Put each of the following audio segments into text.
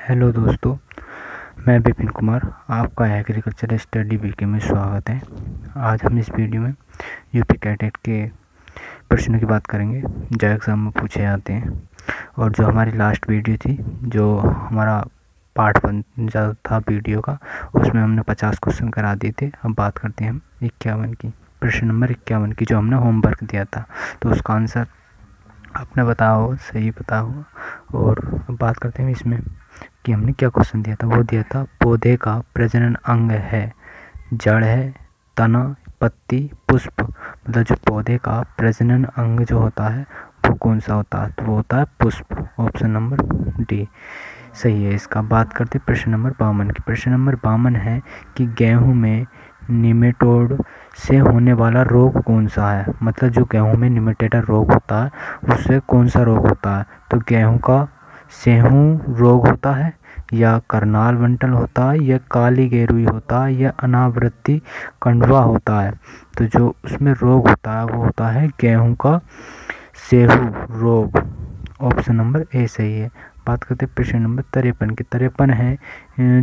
Hello दोस्तों, मैं विपिन कुमार, आपका एग्रीकल्चर स्टडी वीके में स्वागत है। आज हम इस वीडियो में यूपी कैडेट के प्रश्नों की बात करेंगे जो एग्ज़ाम में पूछे जाते हैं। और जो हमारी लास्ट वीडियो थी, जो हमारा पार्ट 1 था वीडियो का, उसमें हमने 50 क्वेश्चन करा दिए थे। अब बात करते हैं हम 51 की, प्रश्न नंबर 51 की, जो हमने होमवर्क दिया था। तो उसका आंसर आपने बताया हो, सही बताया हो। और अब बात करते हैं इसमें कि हमने क्या क्वेश्चन दिया था। वो दिया था पौधे का प्रजनन अंग है, जड़ है, तना, पत्ती, पुष्प। मतलब जो पौधे का प्रजनन अंग जो होता है वो कौन सा होता है? तो वो होता है पुष्प। ऑप्शन नंबर डी सही है इसका। बात करते हैं प्रश्न नंबर 52 की। प्रश्न नंबर 52 है कि गेहूं में निमेटोड से होने वाला रोग कौन सा है? मतलब जो गेहूं में निमेटोड रोग होता है उससे कौन सा रोग होता है? तो गेहूं का सेहू रोग होता है, या करनाल बंटल होता है, या काली गेरुई होता है, या अनावृत्ति कंडवा होता है। तो जो उसमें रोग होता है वो होता है गेहूं का सेहू रोग। ऑप्शन नंबर ए सही है। बात करते हैं प्रश्न नंबर 53 की। 53 है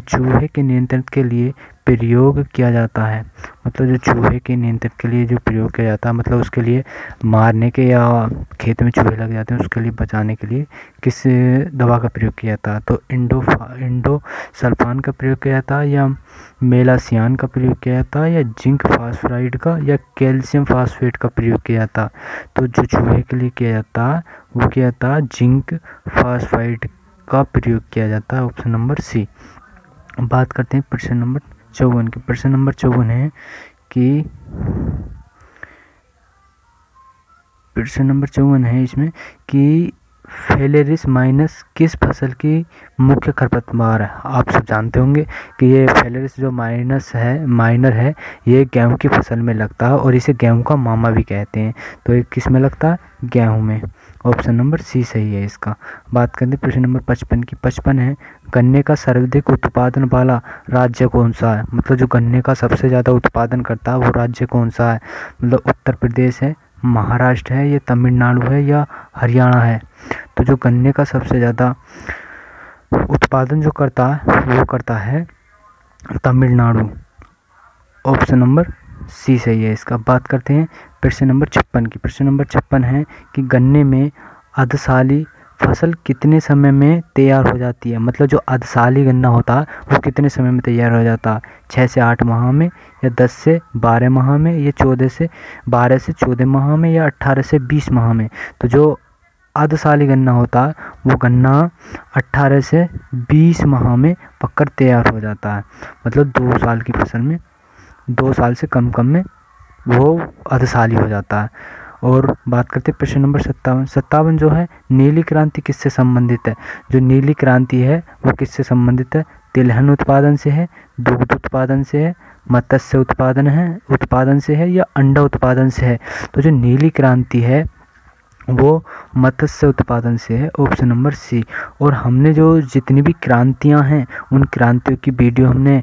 चूहे के नियंत्रण के लिए प्रयोग किया जाता है। मतलब जो चूहे के नियंत्रण के लिए जो प्रयोग किया जाता है, मतलब उसके लिए मारने के या खेत में चूहे लग जाते हैं उसके लिए बचाने के लिए किस दवा का प्रयोग किया जाता है? तो इंडोसल्फान का प्रयोग किया जाता है, या मेलासियान का प्रयोग किया जाता है, या जिंक फास्फाइड का, या कैल्शियम फास्फेट का प्रयोग किया जाता है? तो जो चूहे के लिए किया जाता है वो किया जाता है जिंक फास्फाइड का प्रयोग किया जाता है। Option number C. बात करते हैं प्रश्न नंबर 54 की। प्रश्न नंबर 54 है कि प्रश्न नंबर 54 है इसमें कि फेलेरिस माइनस किस फसल की मुख्य खरपतवार है? आप सब जानते होंगे कि ये फेलेरिस जो माइनर है ये गेहूं की फसल में लगता है और इसे गेहूं का मामा भी कहते हैं। तो ये किस में लगता है? गेहूं में। ऑप्शन नंबर सी सही है इसका। बात करते हैं प्रश्न नंबर 55 की। 55 है गन्ने का सर्वाधिक उत्पादन वाला राज्य कौन सा है? मतलब जो गन्ने का सबसे ज़्यादा उत्पादन करता है वो राज्य कौन सा है? मतलब उत्तर प्रदेश है, महाराष्ट्र है, या तमिलनाडु है, या हरियाणा है? तो जो गन्ने का सबसे ज़्यादा उत्पादन जो करता है वो करता है तमिलनाडु। ऑप्शन नंबर सी सही है इसका। बात करते हैं प्रश्न नंबर 56 की। प्रश्न नंबर 56 है कि गन्ने में अर्धसाली फसल कितने समय में तैयार हो जाती है? मतलब जो अर्धसाली गन्ना होता है वो कितने समय में तैयार हो जाता है? 6 से 8 माह में, या 10 से 12 माह में, या 12 से 14 माह में, या 18 से 20 माह में? तो जो अर्धसाली गन्ना होता है वो गन्ना 18 से 20 माह में पककर तैयार हो जाता है। मतलब 2 साल की फसल में, 2 साल से कम में वो अर्धसाली हो जाता है। और बात करते हैं प्रश्न नंबर 57 जो है नीली क्रांति किससे संबंधित है? जो नीली क्रांति है वो किससे संबंधित है? तिलहन उत्पादन से है, दुग्ध उत्पादन से है, मत्स्य उत्पादन से है, या अंडा उत्पादन से है? तो जो नीली क्रांति है वो मत्स्य उत्पादन से है। Option number C. और हमने जो जितनी भी क्रांतियां हैं उन क्रांतियों की वीडियो हमने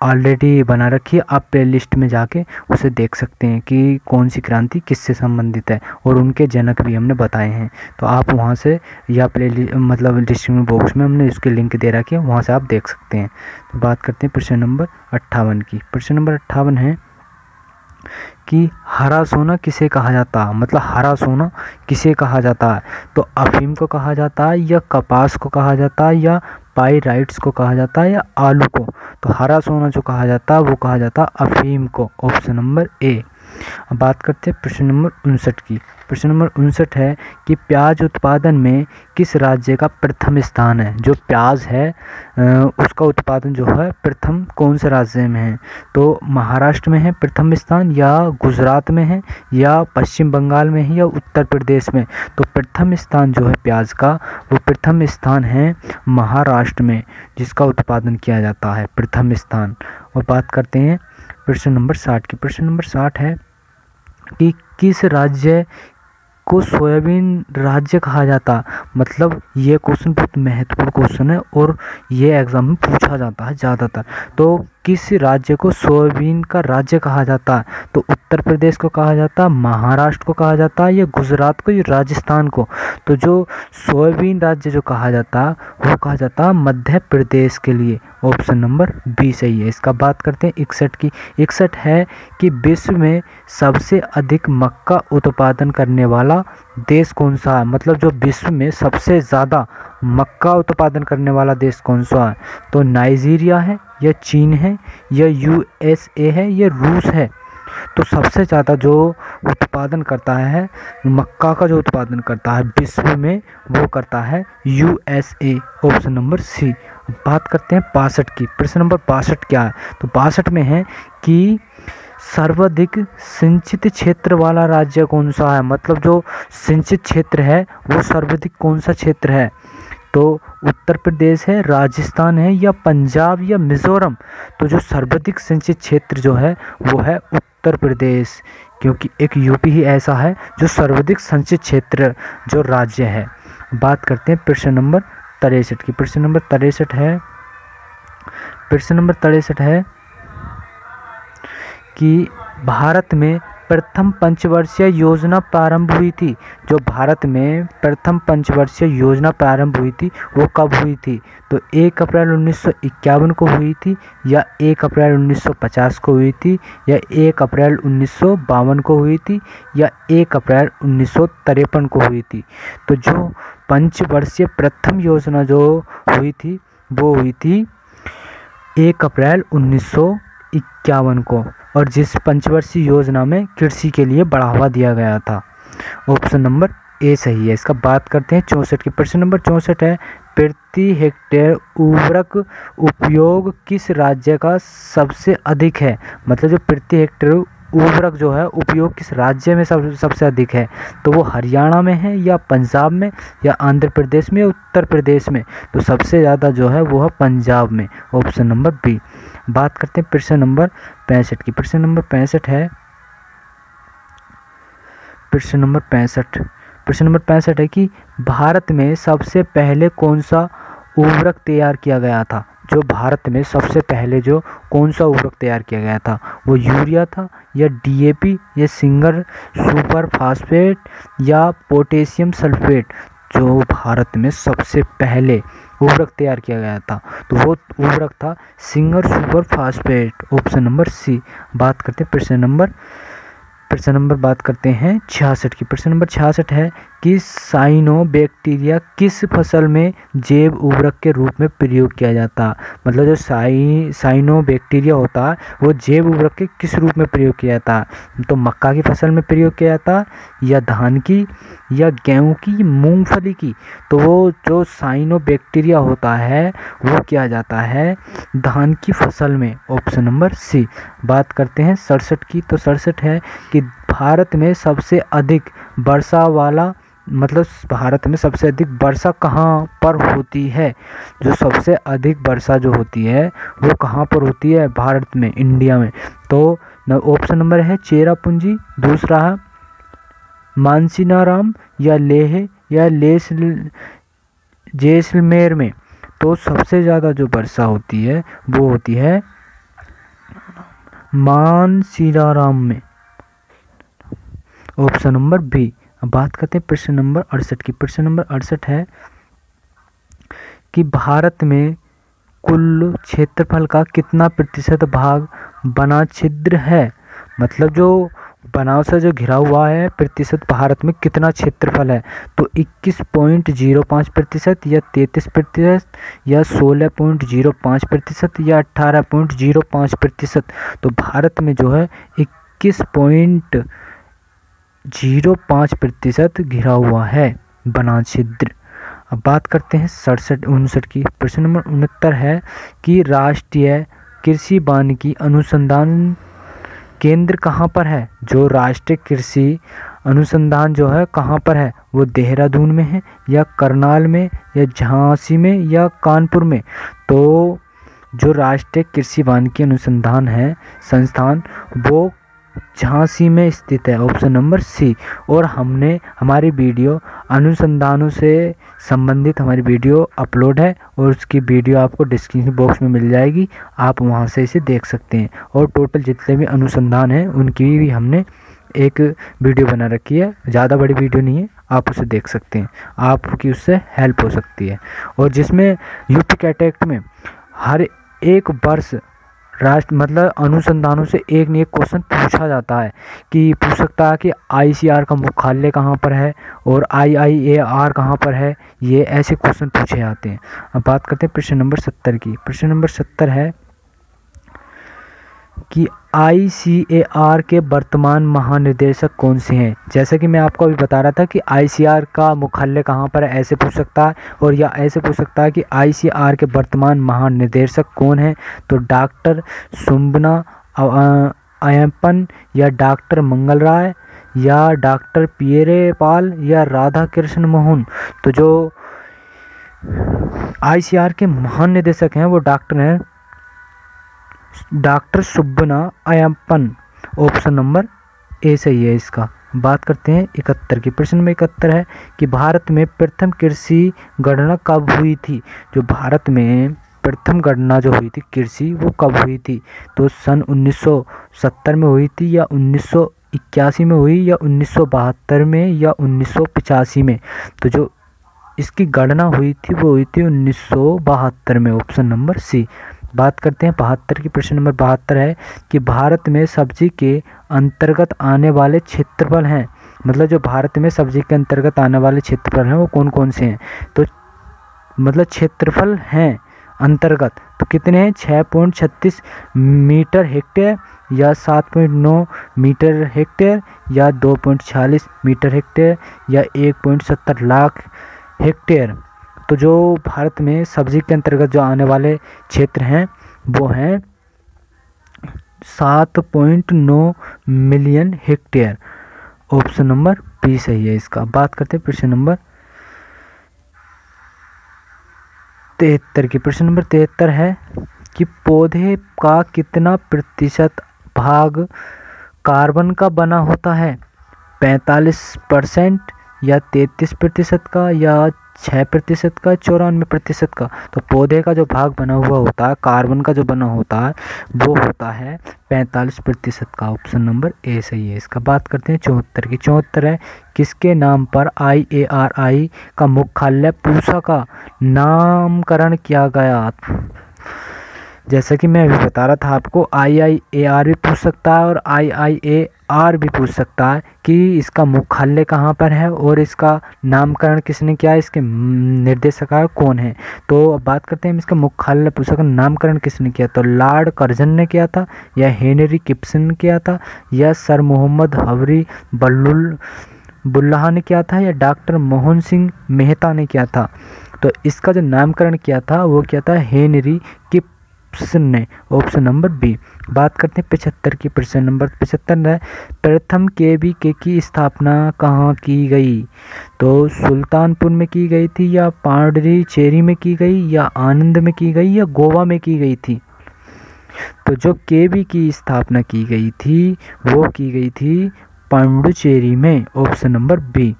ऑलरेडी बना रखी है। आप प्ले लिस्ट में जाके उसे देख सकते हैं कि कौन सी क्रांति किससे संबंधित है, और उनके जनक भी हमने बताए हैं। तो आप वहां से, या मतलब डिस्क्रिप्शन बॉक्स में हमने इसके लिंक दे रखी है, वहां से आप देख सकते हैं। तो बात करते हैं प्रश्न नंबर 58 की। प्रश्न नंबर 58 है कि हरा सोना किसे कहा जाता है? मतलब हरा सोना किसे कहा जाता है? तो अफीम को कहा जाता है, या कपास को कहा जाता है, या पाइराइट्स को कहा जाता है, या आलू को? तो हरा सोना जो कहा जाता है वो कहा जाता है अफीम को। ऑप्शन नंबर ए। अब बात करते हैं प्रश्न नंबर 59 की। प्रश्न नंबर 59 है कि प्याज उत्पादन में किस राज्य का प्रथम स्थान है? जो प्याज है उसका उत्पादन जो है प्रथम कौन से राज्य में है? तो महाराष्ट्र में है प्रथम स्थान, या गुजरात में है, या पश्चिम बंगाल में है, या उत्तर प्रदेश में? तो प्रथम स्थान जो है प्याज का वो प्रथम स्थान है महाराष्ट्र में, जिसका उत्पादन किया जाता है प्रथम स्थान। और बात करते हैं प्रश्न नंबर 60 की। प्रश्न नंबर 60 है कि किस राज्य को सोयाबीन राज्य कहा जाता? मतलब ये क्वेश्चन बहुत महत्वपूर्ण क्वेश्चन है और ये एग्जाम में पूछा जाता है ज़्यादातर। तो किस राज्य को सोयाबीन का राज्य कहा जाता है? तो उत्तर प्रदेश को कहा जाता है, महाराष्ट्र को कहा जाता है, या गुजरात को, या राजस्थान को? तो जो सोयाबीन राज्य जो कहा जाता है वो कहा जाता है मध्य प्रदेश के लिए। ऑप्शन नंबर बी सही है। इसका बात करते हैं 61 की। 61 है कि विश्व में सबसे अधिक मक्का उत्पादन करने वाला देश कौन सा है? मतलब जो विश्व में सबसे ज़्यादा मक्का उत्पादन करने वाला देश कौन सा है? तो नाइजीरिया है, या चीन है, या USA है, या रूस है? तो सबसे ज़्यादा जो उत्पादन करता है मक्का का, जो उत्पादन करता है विश्व में, वो करता है USA। Option number C. बात करते हैं 62 की। प्रश्न नंबर 62 क्या है? तो 62 में है कि सर्वाधिक सिंचित क्षेत्र वाला राज्य कौन सा है? मतलब जो सिंचित क्षेत्र है वो सर्वाधिक कौन सा क्षेत्र है? तो उत्तर प्रदेश है, राजस्थान है, या पंजाब, या मिजोरम? तो जो सर्वाधिक सिंचित क्षेत्र जो है वो है उत्तर प्रदेश, क्योंकि एक यूपी ही ऐसा है जो सर्वाधिक सिंचित क्षेत्र जो राज्य है। बात करते हैं प्रश्न नंबर 63 की। प्रश्न नंबर 63 है कि भारत में प्रथम पंचवर्षीय योजना प्रारंभ हुई थी। जो भारत में प्रथम पंचवर्षीय योजना प्रारंभ हुई थी वो कब हुई थी? तो 1 अप्रैल 1951 को हुई थी, या 1 अप्रैल 1950 को हुई थी, या 1 अप्रैल 1952 को हुई थी, या 1 अप्रैल 1953 को हुई थी? तो जो पंचवर्षीय प्रथम योजना जो हुई थी वो हुई थी 1 अप्रैल 1951 को, और जिस पंचवर्षीय योजना में कृषि के लिए बढ़ावा दिया गया था। ऑप्शन नंबर ए सही है। इसका बात करते हैं 64 की। प्रश्न नंबर 64 है प्रति हेक्टेयर उर्वरक उपयोग किस राज्य का सबसे अधिक है? मतलब जो प्रति हेक्टेयर उर्वरक जो है उपयोग किस राज्य में सबसे अधिक है? तो वो हरियाणा में है, या पंजाब में, या आंध्र प्रदेश में, या उत्तर प्रदेश में? तो सबसे ज़्यादा जो है वो है पंजाब में। Option number B. बात करते हैं प्रश्न नंबर 65 की। प्रश्न नंबर 65 है कि भारत में सबसे पहले कौन सा उर्वरक तैयार किया गया था? जो भारत में सबसे पहले जो कौन सा उर्वरक तैयार किया गया था? वो यूरिया था, या DAP, या सिंगल सुपर फास्फेट, या पोटेशियम सल्फेट? जो भारत में सबसे पहले उर्वरक तैयार किया गया था तो वो उर्वरक था single super phosphate. Option number C. बात करते हैं प्रश्न नंबर बात करते हैं 66 की। प्रश्न नंबर 66 है कि साइनोबैक्टीरिया किस फसल में जैव उर्वरक के रूप में प्रयोग किया जाता है? मतलब जो साइनोबैक्टीरिया होता है वो जैव उर्वरक के किस रूप में प्रयोग किया जाता है? तो मक्का की फसल में प्रयोग किया जाता है, या धान की, या गेहूं की, मूंगफली की? तो वो जो साइनोबैक्टीरिया होता है वो किया जाता है धान की फसल में। Option number C. बात करते हैं 67 की। तो 67 है कि भारत में सबसे अधिक वर्षा वाला, मतलब भारत में सबसे अधिक वर्षा कहाँ पर होती है? जो सबसे अधिक वर्षा जो होती है वो कहाँ पर होती है भारत में, इंडिया में? तो ऑप्शन नंबर है चेरापूंजी, दूसरा है मानसीनाराम, या लेह, या जैसलमेर में? तो सबसे ज़्यादा जो वर्षा होती है वो होती है मानसीनाराम में। Option number B. अब बात करते हैं प्रश्न नंबर 68 की। प्रश्न नंबर 68 है कि भारत में कुल क्षेत्रफल का कितना प्रतिशत भाग वनांचल छिद्र है? मतलब जो बनाव से जो घिरा हुआ है प्रतिशत भारत में कितना क्षेत्रफल है? तो 21.05%, या 33%, या 16.05%, या 18.05%? तो भारत में जो है 21.05% घिरा हुआ है वनांचल छिद्र। अब बात करते हैं 59 की। प्रश्न नंबर 69 है कि राष्ट्रीय कृषि वानिकी अनुसंधान केंद्र कहाँ पर है? जो राष्ट्रीय कृषि अनुसंधान जो है कहाँ पर है? वो देहरादून में है, या करनाल में, या झांसी में, या कानपुर में? तो जो राष्ट्रीय कृषि वानिकी अनुसंधान है संस्थान वो झांसी में स्थित है, ऑप्शन नंबर सी। और हमने हमारी वीडियो अनुसंधानों से संबंधित हमारी वीडियो अपलोड है और उसकी वीडियो आपको डिस्क्रिप्शन बॉक्स में मिल जाएगी, आप वहां से इसे देख सकते हैं। और टोटल जितने भी अनुसंधान हैं उनकी भी हमने एक वीडियो बना रखी है, ज़्यादा बड़ी वीडियो नहीं है, आप उसे देख सकते हैं, आपकी उससे हेल्प हो सकती है। और जिसमें यूपी कैटेट में हर एक वर्ष राष्ट्र मतलब अनुसंधानों से एक न एक क्वेश्चन पूछा जाता है, कि पूछ सकता है कि आईसीआर का मुख्यालय कहाँ पर है और आईआईएआर कहाँ पर है, ये ऐसे क्वेश्चन पूछे जाते हैं। अब बात करते हैं प्रश्न नंबर 70 की। प्रश्न नंबर 70 है कि आईसीएआर के वर्तमान महानिदेशक कौन से हैं। जैसे कि मैं आपको अभी बता रहा था कि आईसीआर का मुख्यालय कहाँ पर है, ऐसे पूछ सकता है, और या ऐसे पूछ सकता है कि आईसीआर के वर्तमान महानिदेशक कौन हैं। तो डॉक्टर सुंबना अयप्पन या डॉक्टर मंगल राय या डॉक्टर पियरे पाल या राधा कृष्ण मोहन। तो जो आईसीआर के महानिदेशक हैं वो डॉक्टर हैं doctor Subbanna Ayyappan, option number A सही है इसका। बात करते हैं 71 की। प्रश्न नंबर 71 है कि भारत में प्रथम कृषि गणना कब हुई थी। जो भारत में प्रथम गणना जो हुई थी कृषि, वो कब हुई थी। तो सन 1970 में हुई थी, या 1981 में हुई, या 1972 में, या 1985 में। तो जो इसकी गणना हुई थी वो हुई थी 1972 में, ऑप्शन नंबर सी। बात करते हैं 72 की। प्रश्न नंबर 72 है कि भारत में सब्जी के अंतर्गत आने वाले क्षेत्रफल हैं, मतलब जो भारत में सब्जी के अंतर्गत आने वाले क्षेत्रफल हैं वो कौन कौन से हैं। तो मतलब क्षेत्रफल हैं अंतर्गत तो कितने हैं, 6.36 मीटर हेक्टेयर, या 7.9 मीटर हेक्टेयर, या 2.46 मीटर हेक्टेयर, या 1.70 लाख हेक्टेयर। तो जो भारत में सब्जी के अंतर्गत जो आने वाले क्षेत्र हैं वो हैं 7.9 million hectare, option number B सही है इसका। बात करते हैं प्रश्न नंबर 73 की। प्रश्न नंबर 73 है कि पौधे का कितना प्रतिशत भाग कार्बन का बना होता है। 45% या 33% का, या 6% का, 94% का। तो पौधे का जो भाग बना हुआ होता है कार्बन का जो बना होता है वो होता है 45% का, ऑप्शन नंबर ए सही है इसका। बात करते हैं 74 की। 74 है किसके नाम पर आईएआरआई का मुख्यालय पूसा का नामकरण किया गया। जैसा कि मैं अभी बता रहा था आपको, आईआईएआर भी पूछ सकता है और आईआईएआर भी पूछ सकता है कि इसका मुख्यालय कहाँ पर है और इसका नामकरण किसने किया, इसके निर्देशक कौन है। तो अब बात करते हैं इसका मुख्यालय पूछा का नामकरण किसने किया। तो लॉर्ड कर्जन ने किया था, या हेनरी किप्सन ने किया था, या सर मोहम्मद हवरी बुल्लाह ने किया था, या डॉक्टर मोहन सिंह मेहता ने किया था। तो इसका जो नामकरण किया था वो किया था हेनरी किप्सन ने, ऑप्शन नंबर बी। बात करते हैं 75 की। प्रश्न नंबर 75 है प्रथम केवीके की स्थापना कहाँ की गई। तो सुल्तानपुर में की गई थी, या पांडिचेरी में की गई, या आनंद में की गई, या गोवा में की गई थी। तो जो केवी की स्थापना की गई थी वो की गई थी पांडिचेरी में, ऑप्शन नंबर बी।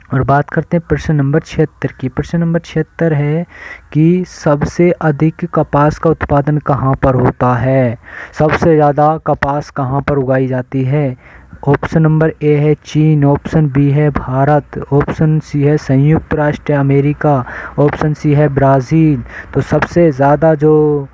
और बात करते हैं प्रश्न नंबर 76 की। प्रश्न नंबर 76 है कि सबसे अधिक कपास का उत्पादन कहाँ पर होता है। सबसे ज़्यादा कपास कहाँ पर उगाई जाती है। ऑप्शन नंबर ए है चीन, ऑप्शन बी है भारत, ऑप्शन सी है संयुक्त राष्ट्र अमेरिका, ऑप्शन सी है ब्राज़ील। तो सबसे ज़्यादा जो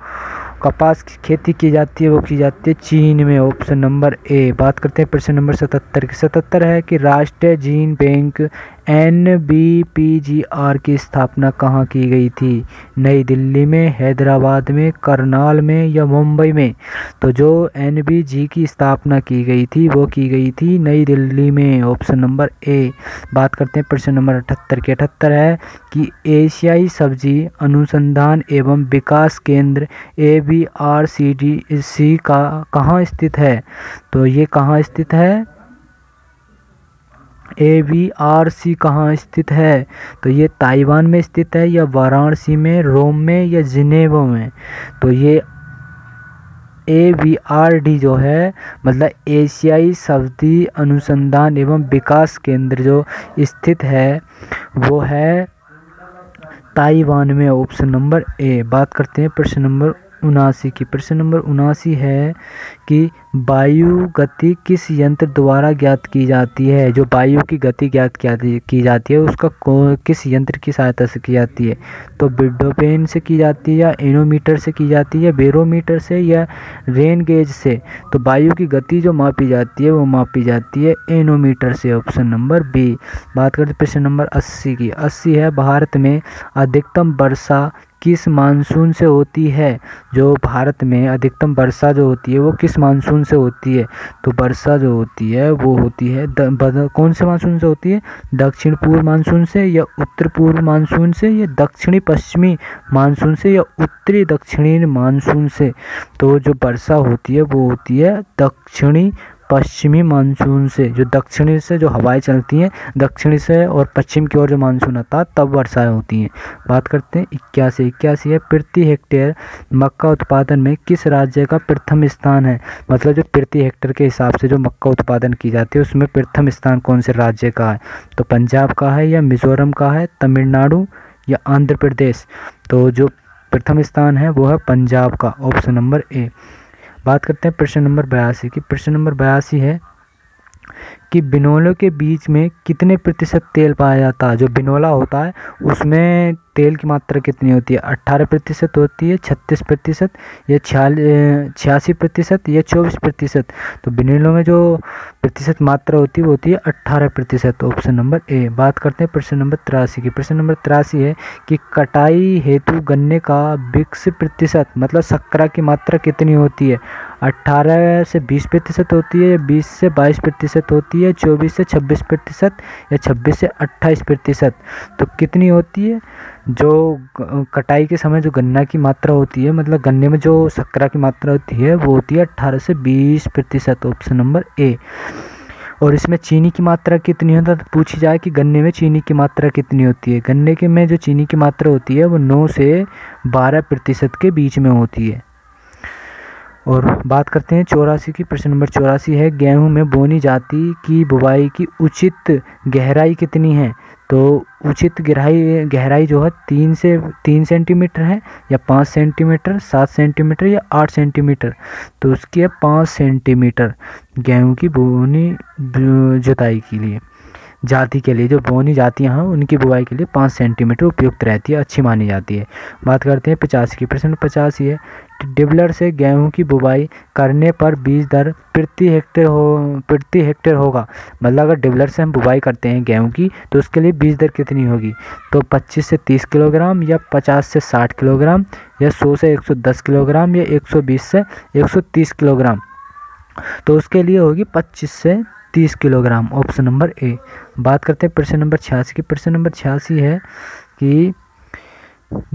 कपास की खेती की जाती है वो की जाती है चीन में, ऑप्शन नंबर ए। बात करते हैं प्रश्न नंबर 77 की। 77 है कि राष्ट्रीय जीन बैंक NBPGR की स्थापना कहाँ की गई थी। नई दिल्ली में, हैदराबाद में, करनाल में, या मुंबई में। तो जो NBG की स्थापना की गई थी वो की गई थी नई दिल्ली में, ऑप्शन नंबर ए। बात करते हैं प्रश्न नंबर 78 की। 78 है कि एशियाई सब्जी अनुसंधान एवं विकास केंद्र ABRCDC का कहाँ स्थित है। तो ये कहाँ स्थित है, ABRC कहाँ स्थित है। तो ये ताइवान में स्थित है, या वाराणसी में, रोम में, या जिनेवा में। तो ये AVRD जो है मतलब एशियाई औषधि अनुसंधान एवं विकास केंद्र जो स्थित है वो है ताइवान में। ऑप्शन नंबर ए। बात करते हैं प्रश्न नंबर 79 की। प्रश्न नंबर 79 है कि वायु गति किस यंत्र द्वारा ज्ञात की जाती है। जो वायु की गति ज्ञात की जाती है उसका किस यंत्र की सहायता से की जाती है। तो विंडोपेन से की जाती है, या एनोमीटर से की जाती है, बैरोमीटर से, या रेन गेज से। तो वायु की गति जो मापी जाती है वो मापी जाती है एनोमीटर से। Option number B. बात करते हैं प्रश्न नंबर 80 की। 80 है भारत में अधिकतम वर्षा किस मानसून से होती है। जो भारत में अधिकतम वर्षा जो होती है वो किस मानसून से होती है। तो वर्षा जो होती है वो होती है कौन से मानसून से होती है। दक्षिण पूर्व मानसून से, या उत्तर पूर्व मानसून से, या दक्षिणी पश्चिमी मानसून से, या उत्तरी दक्षिणी मानसून से। तो जो वर्षा होती है वो होती है दक्षिणी पश्चिमी मानसून से। जो दक्षिणी से जो हवाएं चलती हैं दक्षिणी से और पश्चिम की ओर जो मानसून आता है तब वर्षाएं होती हैं। बात करते हैं 81 है प्रति हेक्टेयर मक्का उत्पादन में किस राज्य का प्रथम स्थान है। मतलब जो प्रति हेक्टेयर के हिसाब से जो मक्का उत्पादन की जाती है उसमें प्रथम स्थान कौन से राज्य का है। तो पंजाब का है, या मिजोरम का है, तमिलनाडु, या आंध्र प्रदेश। तो जो प्रथम स्थान है वो है पंजाब का। ऑप्शन नंबर ए। बात करते हैं प्रश्न नंबर 82 की। प्रश्न नंबर 82 है कि बिनोले के बीज में कितने प्रतिशत तेल पाया जाता है। जो बिनोला होता है उसमें तेल की मात्रा कितनी होती है। 18% होती है, 36%, या 86%, या 24%। तो बिनोले में जो प्रतिशत मात्रा होती है वो होती है 18%। ऑप्शन नंबर ए। बात करते हैं प्रश्न नंबर 83 की। प्रश्न नंबर 83 है कि कटाई हेतु गन्ने का विकसित प्रतिशत मतलब शर्करा की मात्रा कितनी होती है। 18 से 20% होती है, 20 से 22% होती है, 24 से 26%, या 26 से 28%। तो कितनी होती है। जो कटाई के समय जो गन्ना की मात्रा होती है मतलब गन्ने में जो शर्करा की मात्रा होती है वो होती है 18 से 20%। ऑप्शन नंबर ए। और इसमें चीनी की मात्रा कितनी होती है। तो पूछी जाए कि गन्ने में चीनी की मात्रा कितनी होती है। गन्ने के में जो चीनी की मात्रा होती है वो 9 से 12% के बीच में होती है। और बात करते हैं 84 की। प्रश्न नंबर 84 है गेहूं में बोनी जाति की बुवाई की उचित गहराई कितनी है। तो उचित गहराई जो है 3 सेंटीमीटर है, या 5 सेंटीमीटर, 7 सेंटीमीटर, या 8 सेंटीमीटर। तो उसकी है 5 सेंटीमीटर गेहूं की बोनी जुताई के लिए। जाति के लिए जो बोनी जातियाँ हैं उनकी बुवाई के लिए 5 सेंटीमीटर उपयुक्त रहती है, अच्छी मानी जाती है। बात करते हैं 50 की। प्रश्न 50 है डिबलर से गेहूं की बुवाई करने पर बीज दर प्रति हेक्टेयर होगा। मतलब अगर डिबलर से हम बुवाई करते हैं गेहूं की तो उसके लिए बीज दर कितनी होगी। तो 25 से 30 किलोग्राम, या 50 से 60 किलोग्राम, या 100 से 110 किलोग्राम, या 120 से 130 किलोग्राम। तो उसके लिए होगी 25 से 30 किलोग्राम। ऑप्शन नंबर ए। बात करते हैं प्रश्न नंबर 86 की। प्रश्न नंबर 86 है कि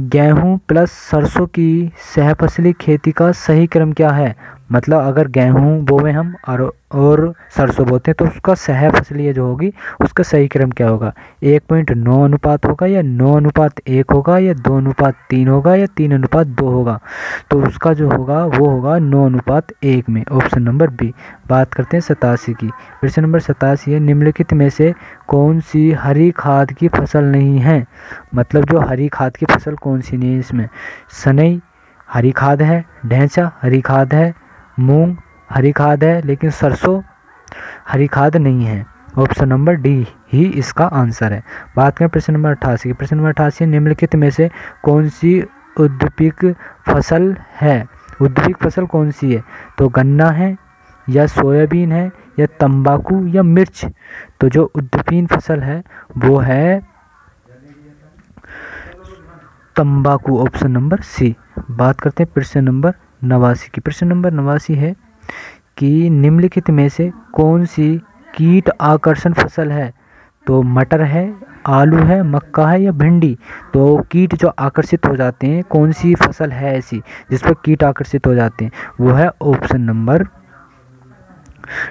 गेहूं प्लस सरसों की सहफसली खेती का सही क्रम क्या है। मतलब अगर गेहूं बोवे हम और सरसों बोते हैं तो उसका सहफसली जो होगी उसका सही क्रम क्या होगा। 1.9 अनुपात होगा, या 9:1 होगा, या 2:3 होगा, या 3:2 होगा। तो उसका जो होगा वो होगा 9:1 में। Option number B. बात करते हैं 87 की। प्रश्न नंबर 87 है निम्नलिखित में से कौन सी हरी खाद की फसल नहीं है। मतलब जो हरी खाद की फसल कौन सी नहीं है इसमें। सनई हरी खाद है, ढैंचा हरी खाद है, मूंग हरी खाद है, लेकिन सरसों हरी खाद नहीं है। ऑप्शन नंबर डी ही इसका आंसर है। बात करें प्रश्न नंबर 88 की। प्रश्न नंबर 88 निम्नलिखित में से कौन सी उद्भिद फसल है। उद्भिद फसल कौन सी है। तो गन्ना है, या सोयाबीन है, या तंबाकू, या मिर्च। तो जो उद्भिद फसल है वो है तंबाकू। Option number C. बात करते हैं प्रश्न नंबर 89 की। प्रश्न नंबर 89 है कि निम्नलिखित में से कौन सी कीट आकर्षण फसल है। तो मटर है, आलू है, मक्का है, या भिंडी। तो कीट जो आकर्षित हो जाते हैं कौन सी फसल है ऐसी जिस पर कीट आकर्षित हो जाते हैं वो है ऑप्शन नंबर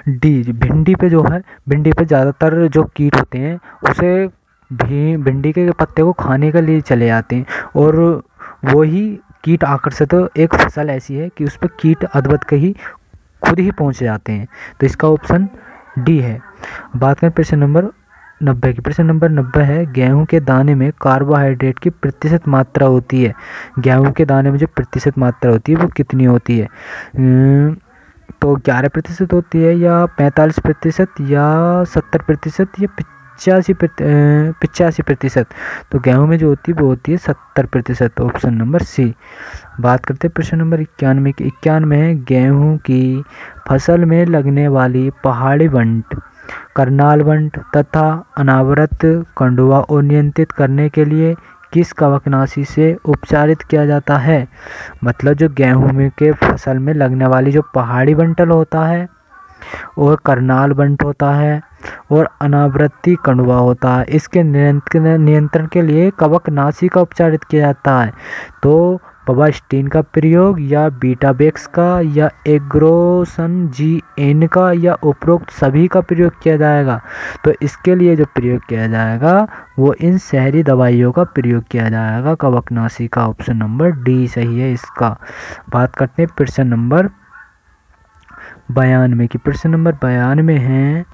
डी। भिंडी पे जो है भिंडी पे ज़्यादातर जो कीट होते हैं उसे भिंडी के पत्ते को खाने के लिए चले जाते हैं, और वही कीट आकर्षित एक फसल ऐसी है कि उस पर कीट अद्भुत के ही खुद ही पहुंच जाते हैं, तो इसका ऑप्शन डी है। बात करें प्रश्न नंबर 90 की। प्रश्न नंबर 90 है, गेहूं के दाने में कार्बोहाइड्रेट की प्रतिशत मात्रा होती है। गेहूं के दाने में जो प्रतिशत मात्रा होती है वो कितनी होती है? तो 11% होती है, या 45%, या 70%, या 85%। तो गेहूं में जो होती है वो होती है 70%, ऑप्शन नंबर सी। बात करते हैं प्रश्न नंबर 91 की। 91 है, गेहूं की फसल में लगने वाली पहाड़ी बंट, करनाल बंट तथा अनावृत कंडुआ को नियंत्रित करने के लिए किस कवकनाशी से उपचारित किया जाता है? मतलब जो गेहूं में के फसल में लगने वाली जो पहाड़ी बंटल होता है और करनाल बंट होता है और अनावृत्ति कंडुआ होता है, इसके नियंत्रण के लिए कवकनाशी का उपचारित किया जाता है। तो बबास्टिन का प्रयोग, या बीटाबेक्स का, या एग्रोसन GN का, या उपरोक्त सभी का प्रयोग किया जाएगा? तो इसके लिए जो प्रयोग किया जाएगा वो इन शहरी दवाइयों का प्रयोग किया जाएगा, कवकनाशी का। ऑप्शन नंबर डी सही है इसका। बात करते हैं प्रश्न नंबर 92 की। प्रश्न नंबर 92 है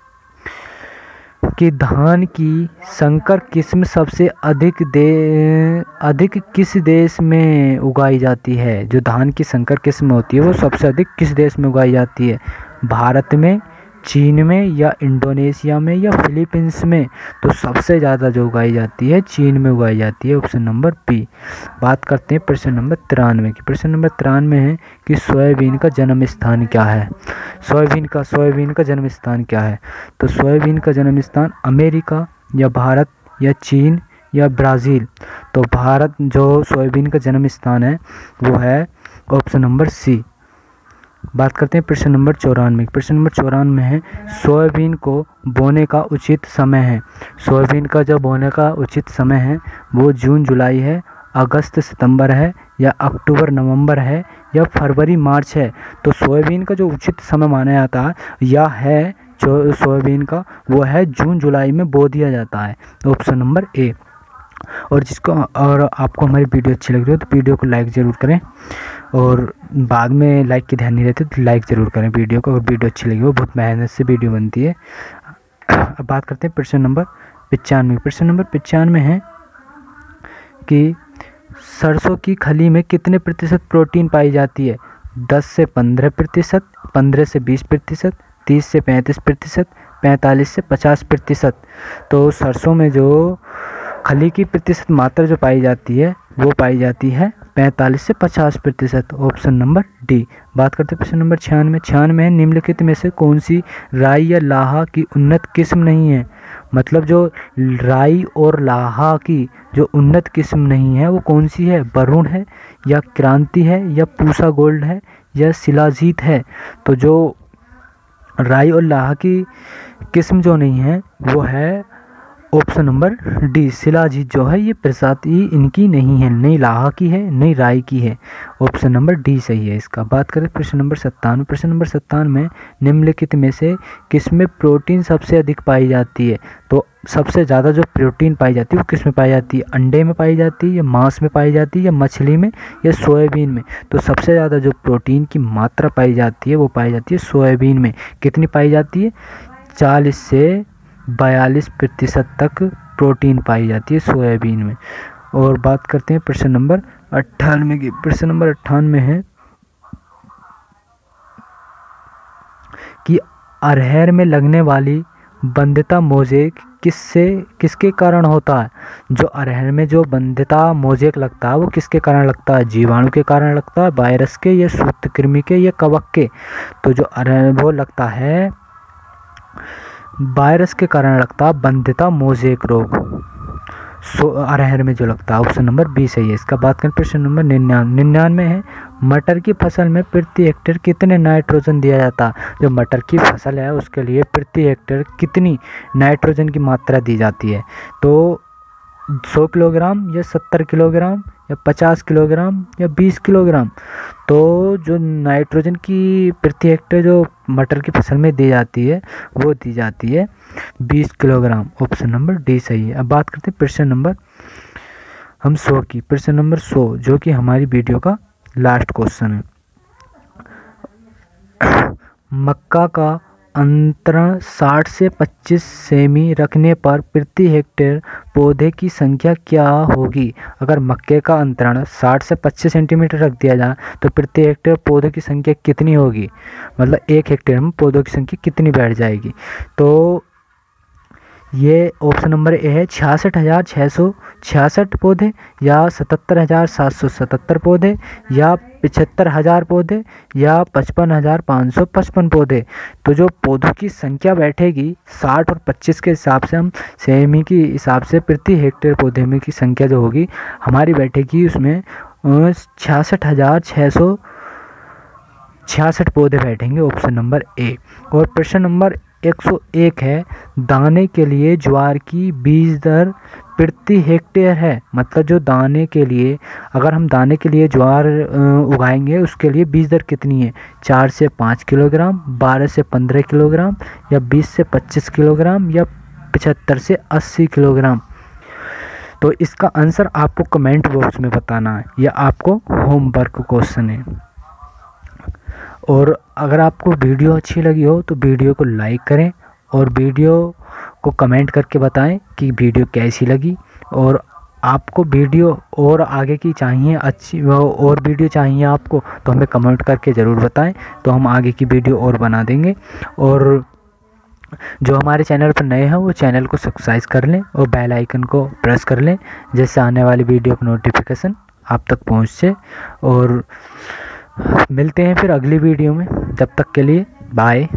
कि धान की संकर किस्म सबसे अधिक किस देश में उगाई जाती है? जो धान की संकर किस्म होती है वो सबसे अधिक किस देश में उगाई जाती है? भारत में, चीन में, या इंडोनेशिया में, या फिलीपींस में? तो सबसे ज़्यादा जो उगाई जाती है चीन में उगाई जाती है, ऑप्शन नंबर बी। बात करते हैं प्रश्न नंबर 93 की। प्रश्न नंबर 93 है कि सोयाबीन का जन्म स्थान क्या है? सोयाबीन का जन्म स्थान क्या है? तो सोयाबीन का जन्म स्थान अमेरिका, या भारत, या चीन, या ब्राज़ील? तो भारत जो सोयाबीन का जन्म स्थान है वो है ऑप्शन नंबर सी। बात करते हैं प्रश्न नंबर 94। प्रश्न नंबर 94 है, सोयाबीन को बोने का उचित समय है। सोयाबीन का जो बोने का उचित समय है वो जून जुलाई है, अगस्त सितंबर है, या अक्टूबर नवंबर है, या फरवरी मार्च है? तो सोयाबीन का जो उचित समय माना जाता है या है जो सोयाबीन का वो है जून जुलाई में बो दिया जाता है, ऑप्शन नंबर ए। और आपको हमारी वीडियो अच्छी लग रही हो तो वीडियो को लाइक ज़रूर करें, और बाद में लाइक की ध्यान नहीं रहती तो लाइक ज़रूर करें वीडियो को। और वीडियो अच्छी लगी हो, बहुत मेहनत से वीडियो बनती है। अब बात करते हैं प्रश्न नंबर 95। प्रश्न नंबर 95 है कि सरसों की खली में कितने प्रतिशत प्रोटीन पाई जाती है? 10 से 15%, 15 से 20%, 30 से 35%, 45 से 50%। तो सरसों में जो खली की प्रतिशत मात्रा जो पाई जाती है वो पाई जाती है 45 से 50%, ऑप्शन नंबर डी। बात करते हैं प्रश्न नंबर 96 है, निम्नलिखित में से कौन सी राई या लाहा की उन्नत किस्म नहीं है? मतलब जो राई और लाहा की जो उन्नत किस्म नहीं है वो कौन सी है? वरुण है, या क्रांति है, या पूसा गोल्ड है, या शिलाजीत है? तो जो राई और लाहा की किस्म जो नहीं है वो है ऑप्शन नंबर डी, शिलाजीत जो है ये प्रजाति इनकी नहीं है, नहीं लाहा की है नहीं राई की है, ऑप्शन नंबर डी सही है इसका। बात करें प्रश्न नंबर 97। प्रश्न नंबर 97 में निम्नलिखित में से किसमें प्रोटीन सबसे अधिक पाई जाती है? तो सबसे ज़्यादा जो प्रोटीन पाई जाती है वो किस में पाई जाती है? अंडे में पाई जाती है, या मांस में पाई जाती है, या मछली में, या सोयाबीन में? तो सबसे ज़्यादा जो प्रोटीन की मात्रा पाई जाती है वो पाई जाती है सोयाबीन में। कितनी पाई जाती है? 40 से 42% तक प्रोटीन पाई जाती है सोयाबीन में। और बात करते हैं प्रश्न नंबर 98 की। प्रश्न नंबर 98 है कि अरहर में लगने वाली बंध्यता मोज़ेक किसके कारण होता है? जो अरहर में जो बंध्यता मोज़ेक लगता है वो किसके कारण लगता है? जीवाणु के कारण लगता है, वायरस के, या सूत्रकृमि के, या कवक के? तो जो अरहर वो लगता है वायरस के कारण लगता है बंध्यता मोज़ेक रोग, अरहर में जो लगता है, ऑप्शन नंबर बी सही है इसका। बात करें प्रश्न नंबर 99 है, मटर की फसल में प्रति हेक्टेयर कितने नाइट्रोजन दिया जाता है? जो मटर की फसल है उसके लिए प्रति हेक्टेयर कितनी नाइट्रोजन की मात्रा दी जाती है? तो 100 किलोग्राम, या 70 किलोग्राम, या 50 किलोग्राम, या 20 किलोग्राम? तो जो नाइट्रोजन की प्रति हेक्टेयर जो मटर की फसल में दी जाती है वो दी जाती है 20 किलोग्राम, ऑप्शन नंबर डी सही है। अब बात करते हैं प्रश्न नंबर हम 100 की, प्रश्न नंबर 100 जो कि हमारी वीडियो का लास्ट क्वेश्चन है। मक्का का अंतरण 60 से 25 सेमी रखने पर प्रति हेक्टेयर पौधे की संख्या क्या होगी? अगर मक्के का अंतरण 60 से 25 सेंटीमीटर रख दिया जाए तो प्रति हेक्टेयर पौधों की संख्या कितनी होगी, मतलब 1 हेक्टेयर में पौधों की संख्या कितनी बैठ जाएगी? तो ये ऑप्शन नंबर ए है 66,666 पौधे, या 77,777 पौधे, या 75,000 पौधे, या 55,555 पौधे। तो जो पौधों की संख्या बैठेगी 60 और 25 के हिसाब से, हम सेमी के हिसाब से प्रति हेक्टेयर पौधे में की संख्या जो होगी हमारी बैठेगी उसमें 66,666 पौधे बैठेंगे, ऑप्शन नंबर ए। और प्रश्न नंबर 101 है, दाने के लिए ज्वार की बीज दर प्रति हेक्टेयर है। मतलब जो दाने के लिए, अगर हम दाने के लिए ज्वार उगाएंगे उसके लिए बीज दर कितनी है? 4 से 5 किलोग्राम, 12 से 15 किलोग्राम, या 20 से 25 किलोग्राम, या 75 से 80 किलोग्राम। तो इसका आंसर आपको कमेंट बॉक्स में बताना है, यह आपको होमवर्क क्वेश्चन है। और अगर आपको वीडियो अच्छी लगी हो तो वीडियो को लाइक करें और वीडियो को कमेंट करके बताएं कि वीडियो कैसी लगी। और आपको वीडियो और आगे की चाहिए, अच्छी और वीडियो चाहिए आपको, तो हमें कमेंट करके ज़रूर बताएं, तो हम आगे की वीडियो और बना देंगे। और जो हमारे चैनल पर नए हैं वो चैनल को सब्सक्राइब कर लें और बेल आइकन को प्रेस कर लें, जिससे आने वाली वीडियो का नोटिफिकेशन आप तक पहुँचे। और मिलते हैं फिर अगली वीडियो में, तब तक के लिए बाय।